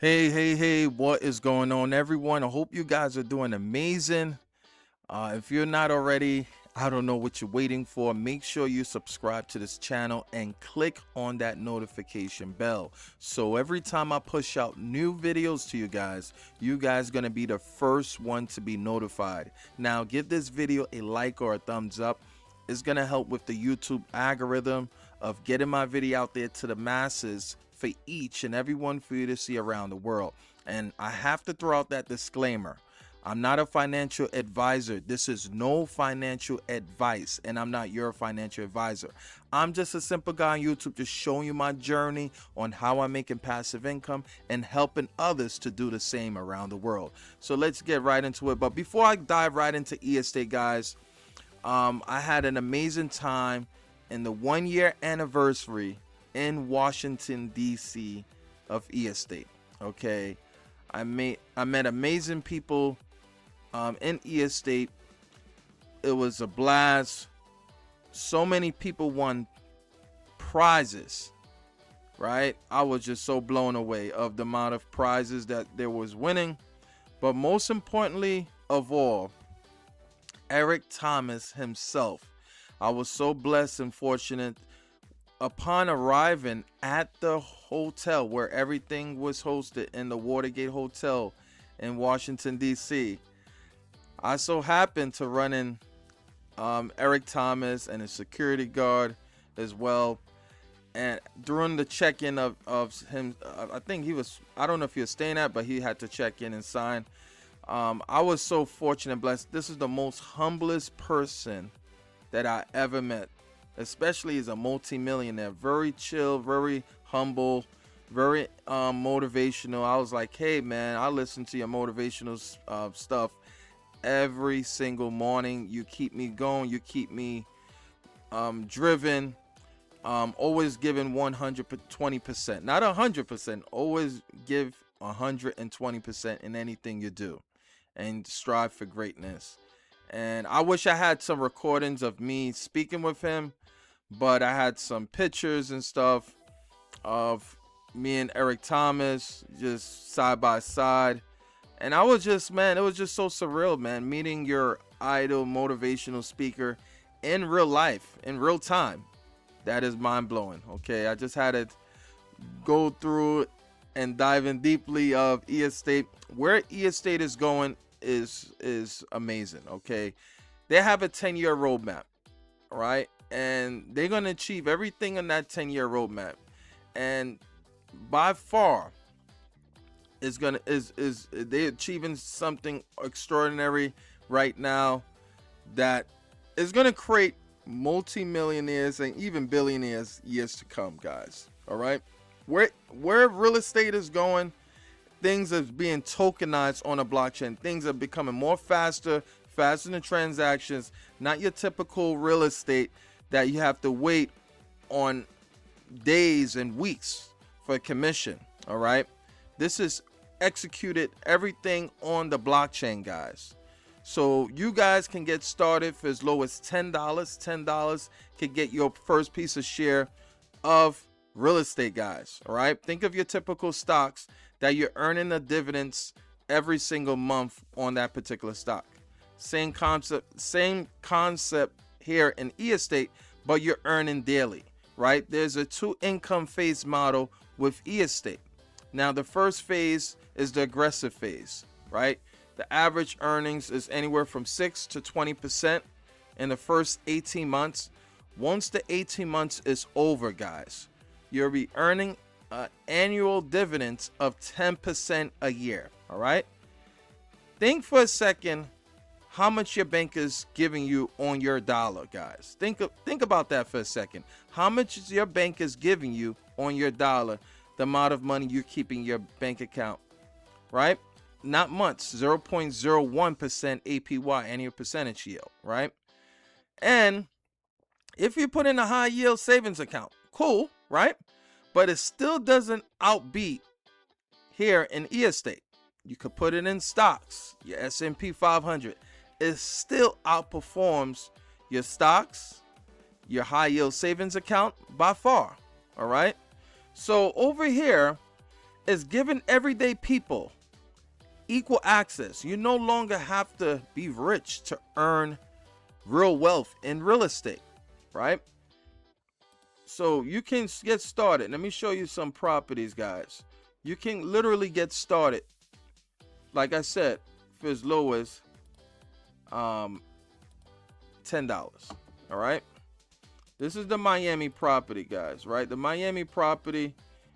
Hey, what is going on, everyone? I hope you guys are doing amazing. If you're not already, I don't know what you're waiting for. Make sure you subscribe to this channel and click on that notification bell. So every time I push out new videos to you guys gonna be the first one to be notified. Now, give this video a like or a thumbs up. It's gonna help with the YouTube algorithm of getting my video out there to the masses for each and everyone for you to see around the world. And I have to throw out that disclaimer. I'm not a financial advisor. This is no financial advice, and I'm not your financial advisor. I'm just a simple guy on YouTube just showing you my journey on how I'm making passive income and helping others to do the same around the world. So let's get right into it. But before I dive right into estate, guys, I had an amazing time in the 1 year anniversary in Washington, D.C. of estate. Okay. I met amazing people in estate. It was a blast. So many people won prizes, right? I was just so blown away of the amount of prizes that there was winning. But most importantly of all, Eric Thomas himself. I was so blessed and fortunate upon arriving at the hotel where everything was hosted in the Watergate Hotel in Washington, D.C. I so happened to run in Eric Thomas and his security guard as well. And during the check-in of him, I think I don't know if he was staying at, but he had to check in and sign. I was so fortunate and blessed. This is the most humblest person that I ever met, especially as a multi-millionaire. Very chill, very humble, very motivational. I was like, hey man, I listen to your motivational stuff every single morning. You keep me going, you keep me driven. Always giving 120%, not 100%. Always give 120% in anything you do, and strive for greatness. And I wish I had some recordings of me speaking with him, but I had some pictures and stuff of me and Eric Thomas just side by side. And I was just, man, it was just so surreal, man, meeting your idol motivational speaker in real life, in real time. That is mind blowing. Okay, I just had to go through and dive in deeply of estate. Where estate is going is amazing. Okay, they have a 10-year roadmap, right? And they're going to achieve everything in that 10-year roadmap. And by far is they achieving something extraordinary right now that is going to create multi-millionaires and even billionaires years to come, guys. All right, where real estate is going, things are being tokenized on a blockchain. Things are becoming more faster than transactions. Not your typical real estate that you have to wait on days and weeks for a commission. All right, this is executed everything on the blockchain, guys. So you guys can get started for as low as $10. $10 can get your first piece of share of real estate, guys. All right, think of your typical stocks that you're earning the dividends every single month on that particular stock. Same concept here in estate, but you're earning daily, right? There's a 2 income phase model with estate. Now the first phase is the aggressive phase, right? The average earnings is anywhere from 6 to 20% in the first 18 months. Once the 18 months is over, guys, you'll be earning annual dividends of 10% a year. All right. Think for a second how much your bank is giving you on your dollar, guys. Think about that for a second. How much is your bank is giving you on your dollar? The amount of money you're keeping in your bank account, right? Not months, 0.01% APY, annual percentage yield, right? And if you put in a high yield savings account, cool, right? But it still doesn't outbeat here in estate. You could put it in stocks, your S&P 500. It still outperforms your stocks, your high yield savings account by far, all right? So over here is giving everyday people equal access. You no longer have to be rich to earn real wealth in real estate, right? So you can get started. Let me show you some properties, guys. You can literally get started, like I said, for as low as $10. All right. This is the Miami property, guys, right? The Miami property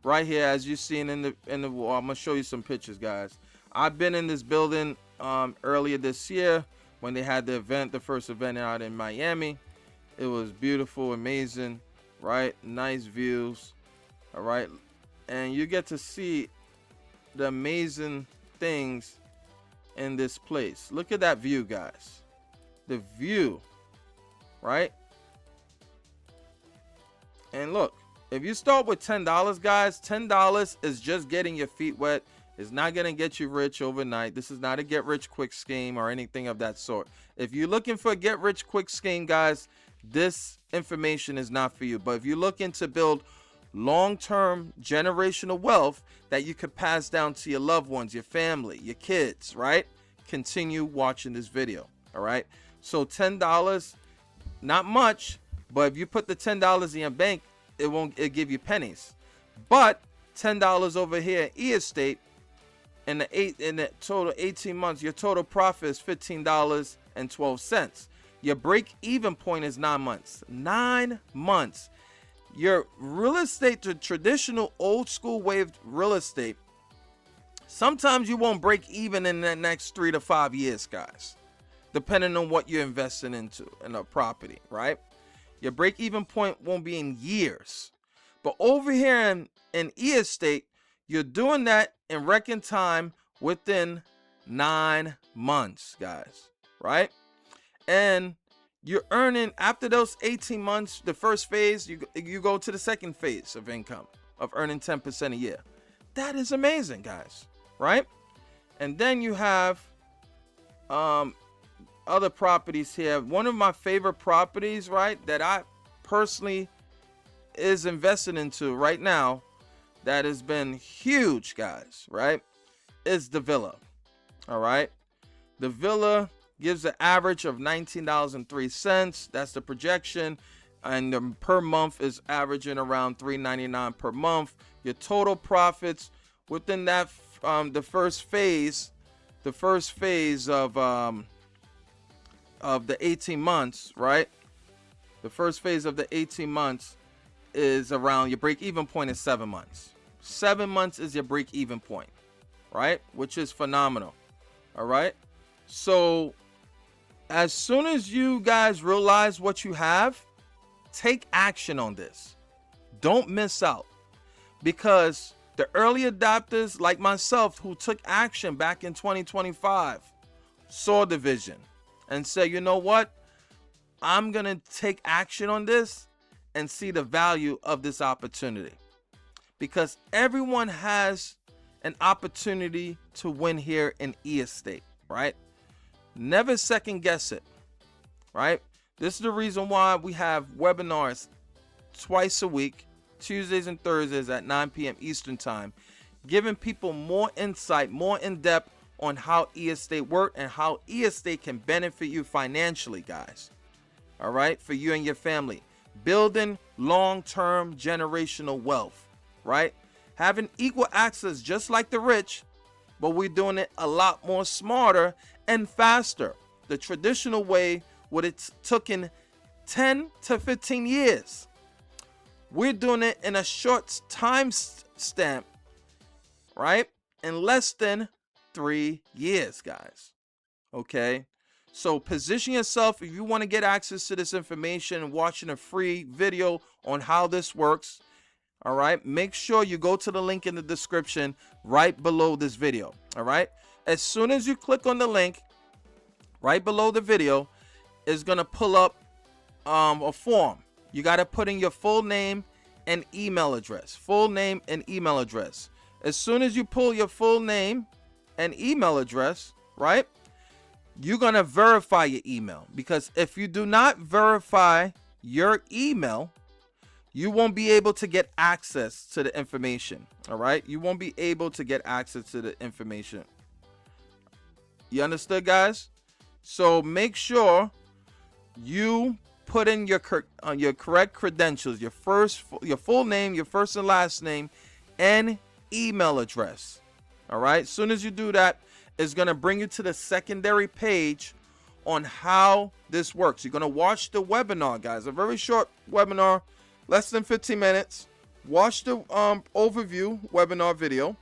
right here, as you've seen in the wall. I'm gonna show you some pictures, guys. I've been in this building earlier this year when they had the event, the first event out in Miami. It was beautiful, amazing, right? Nice views, all right? And you get to see the amazing things in this place. Look at that view, guys. The view, right? And look, if you start with $10, guys, $10 is just getting your feet wet. It's not going to get you rich overnight. This is not a get rich quick scheme or anything of that sort. If you're looking for a get rich quick scheme, guys, this information is not for you. But if you're looking to build long-term generational wealth that you could pass down to your loved ones, your family, your kids, right? Continue watching this video, all right? So $10, not much, but if you put the $10 in your bank, it'll give you pennies. But $10 over here in estate, in the total 18 months, your total profit is $15.12. Your break-even point is 9 months. 9 months. Your real estate, the traditional old school way of real estate, sometimes you won't break even in the next 3 to 5 years, guys, depending on what you're investing into in a property, right? Your break-even point won't be in years. But over here in estate, you're doing that in record time within 9 months, guys, right? And you're earning, after those 18 months, the first phase, you go to the second phase of income, of earning 10% a year. That is amazing, guys, right? And then you have other properties here. One of my favorite properties, right, that I personally is invested into right now, that has been huge, guys, right, is the villa. All right. The villa gives an average of $19.03. That's the projection. And the per month is averaging around $3.99 per month. Your total profits within that, the first phase of the 18 months, right? The first phase of the 18 months is around, your break-even point is 7 months. 7 months is your break-even point, right? Which is phenomenal. All right. So as soon as you guys realize what you have, take action on this. Don't miss out, because the early adopters like myself who took action back in 2025 saw the vision and said, you know what? I'm going to take action on this and see the value of this opportunity, because everyone has an opportunity to win here in estate, right? Never second guess it, right? This is the reason why we have webinars twice a week, Tuesdays and Thursdays at 9 p.m. Eastern time, giving people more insight, more in depth on how estate work and how estate can benefit you financially, guys. All right, for you and your family, building long-term generational wealth, right? Having equal access just like the rich, but we're doing it a lot more smarter and faster. The traditional way, what it's taken 10 to 15 years, we're doing it in a short time stamp, right? In less than 3 years, guys. Okay. So position yourself. If you want to get access to this information and watching a free video on how this works, all right, make sure you go to the link in the description right below this video. All right. As soon as you click on the link right below the video, it's going to pull up a form. You got to put in your full name and email address. Full name and email address. As soon as you pull your full name and email address, right, you're going to verify your email, because if you do not verify your email, you won't be able to get access to the information. All right, you won't be able to get access to the information. You understood, guys? So make sure you put in your correct credentials, your full name, your first and last name, and email address. All right, as soon as you do that, it's going to bring you to the secondary page on how this works. You're going to watch the webinar, guys, a very short webinar, less than 15 minutes. Watch the overview webinar video.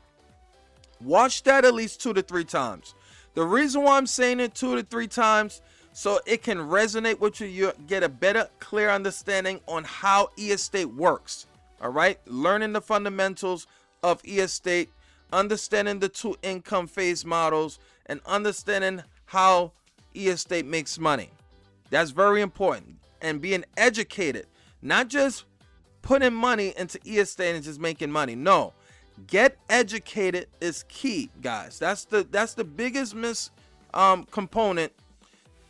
Watch that at least 2 to 3 times. The reason why I'm saying it 2 to 3 times, so it can resonate with you, you get a better, clear understanding on how e-estate works. All right, learning the fundamentals of e-estate, understanding the 2 income phase models, and understanding how e-estate makes money. That's very important. And being educated, not just putting money into e-estate and just making money. No, get educated is key, guys. That's the biggest component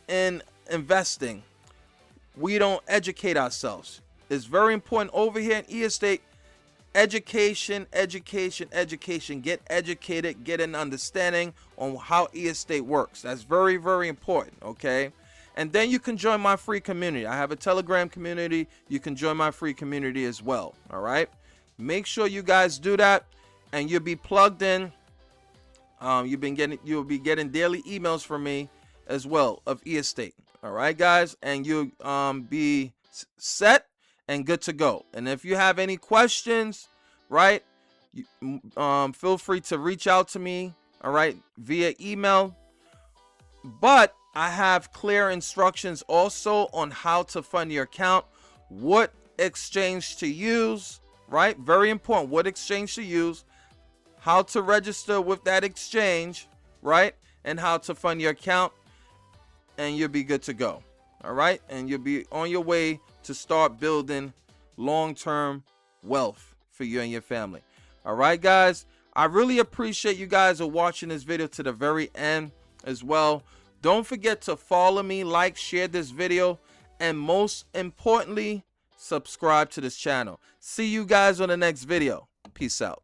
in investing. We don't educate ourselves. It's very important over here in e-estate. Education. Get educated, get an understanding on how e-estate works. That's very, very important. Okay, and then you can join my free community. I have a Telegram community. You can join my free community as well. All right, make sure you guys do that, and you'll be plugged in. You'll be getting daily emails from me as well of e-estate. All right, guys, and you'll be set and good to go. And if you have any questions, right, feel free to reach out to me, all right, via email. But I have clear instructions also on how to fund your account, what exchange to use, right? Very important, what exchange to use, how to register with that exchange, right? And how to fund your account, and you'll be good to go. All right, and you'll be on your way to start building long-term wealth for you and your family. All right, guys, I really appreciate you guys are watching this video to the very end as well. Don't forget to follow me, like, share this video, and most importantly, subscribe to this channel. See you guys on the next video. Peace out.